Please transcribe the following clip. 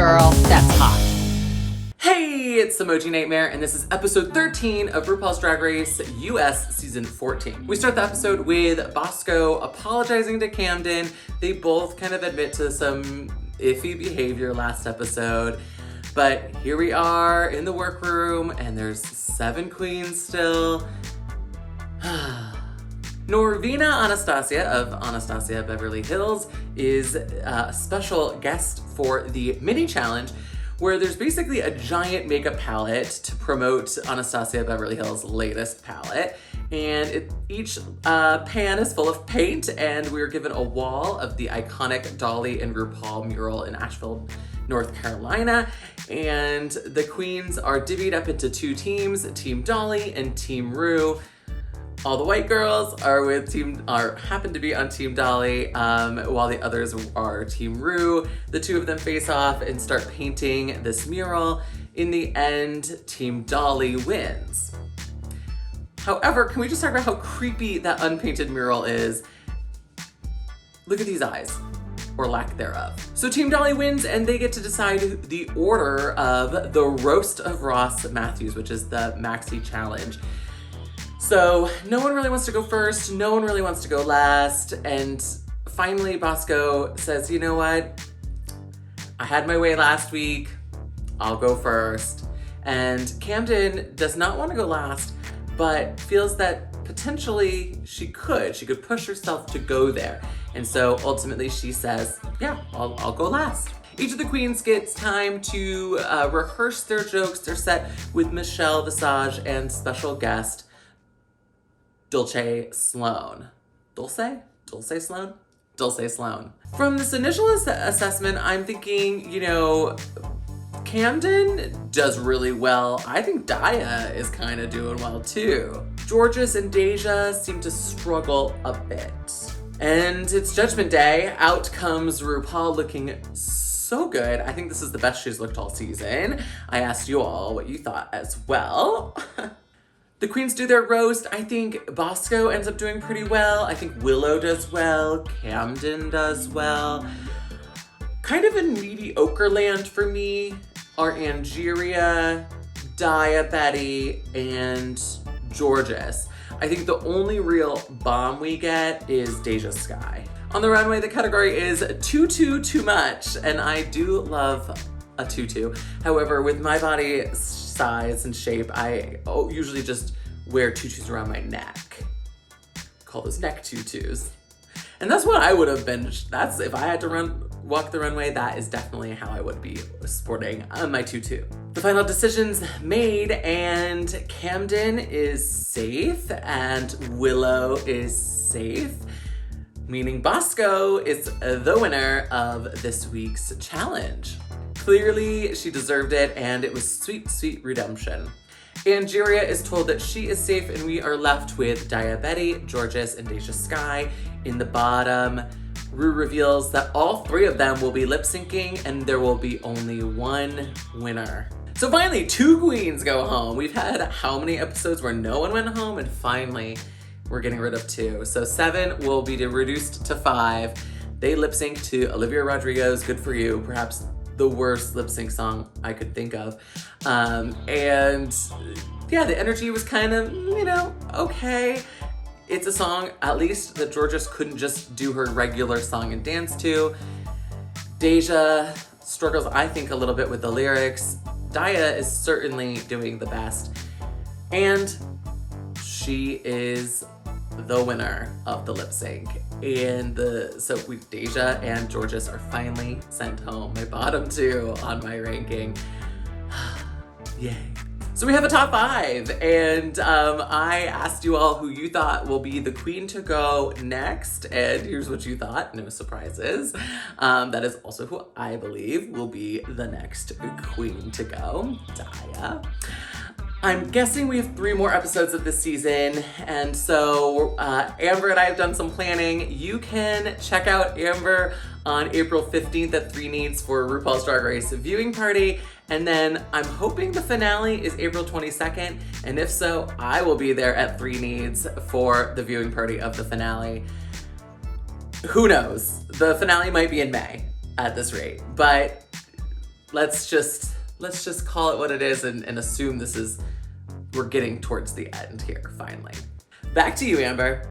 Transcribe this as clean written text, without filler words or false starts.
girl. That's hot. Hey, it's Emoji Nightmare, and this is episode 13 of RuPaul's Drag Race US season 14. We start the episode with Bosco apologizing to Camden. They both kind of admit to some iffy behavior last episode, but here we are in the workroom, and there's 7 queens still. Norvina Anastasia of Anastasia Beverly Hills is a special guest for the mini challenge, where there's basically a giant makeup palette to promote Anastasia Beverly Hills' latest palette. And each pan is full of paint, and we were given a wall of the iconic Dolly and RuPaul mural in Asheville, North Carolina. And the queens are divvied up into 2 teams, Team Dolly and Team Ru. All the white girls happen to be on Team Dolly, while the others are Team Ru. The 2 of them face off and start painting this mural. In the end, Team Dolly wins. However, can we just talk about how creepy that unpainted mural is? Look at these eyes, or lack thereof. So Team Dolly wins, and they get to decide the order of the Roast of Ross Matthews, which is the Maxi Challenge. So no one really wants to go first, no one really wants to go last, and finally Bosco says, you know what? I had my way last week, I'll go first. And Camden does not want to go last, but feels that potentially she could push herself to go there. And so ultimately she says, yeah, I'll go last. Each of the queens gets time to rehearse their jokes. They're set with Michelle Visage and special guest Dulce Sloan. Dulce Sloan. From this initial assessment, I'm thinking, Camden does really well. I think Daya is kind of doing well too. Georges and Deja seem to struggle a bit. And it's Judgment Day. Out comes RuPaul looking so good. I think this is the best she's looked all season. I asked you all what you thought as well. The queens do their roast. I think Bosco ends up doing pretty well. I think Willow does well. Camden does well. Kind of in mediocre land for me are Angeria, Daya, Betty, and Georges. I think the only real bomb we get is Deja Skye. On the runway, the category is tutu too much, and I do love a tutu. However, with my body size and shape, I usually just wear tutus around my neck. Call those neck tutus. And that's what I would have been. That's if I had to walk the runway, that is definitely how I would be sporting my tutu. The final decision's made, and Camden is safe and Willow is safe, meaning Bosco is the winner of this week's challenge. Clearly, she deserved it, and it was sweet, sweet redemption. Angeria is told that she is safe, and we are left with Daya, Betty, Georges, and Deja Skye in the bottom. Ru reveals that all 3 of them will be lip syncing, and there will be only one winner. So finally, 2 queens go home. We've had how many episodes where no one went home, and finally, we're getting rid of 2. So 7 will be reduced to 5. They lip sync to Olivia Rodrigo's Good For You, perhaps the worst lip sync song I could think of. And yeah, the energy was kind of, okay. It's a song, at least, that Georges couldn't just do her regular song and dance to. Deja struggles, I think, a little bit with the lyrics. Daya is certainly doing the best. And she is the winner of the lip sync. And Deja and Georges are finally sent home. My bottom 2 on my ranking. Yay. So we have a top 5, and I asked you all who you thought will be the queen to go next, and here's what you thought, no surprises. That is also who I believe will be the next queen to go, Daya. I'm guessing we have 3 more episodes of this season, and so Amber and I have done some planning. You can check out Amber on April 15th at 3 Needs for RuPaul's Drag Race viewing party, and then I'm hoping the finale is April 22nd, and if so, I will be there at 3 Needs for the viewing party of the finale. Who knows? The finale might be in May at this rate, but let's just call it what it is and assume we're getting towards the end here, finally. Back to you, Amber.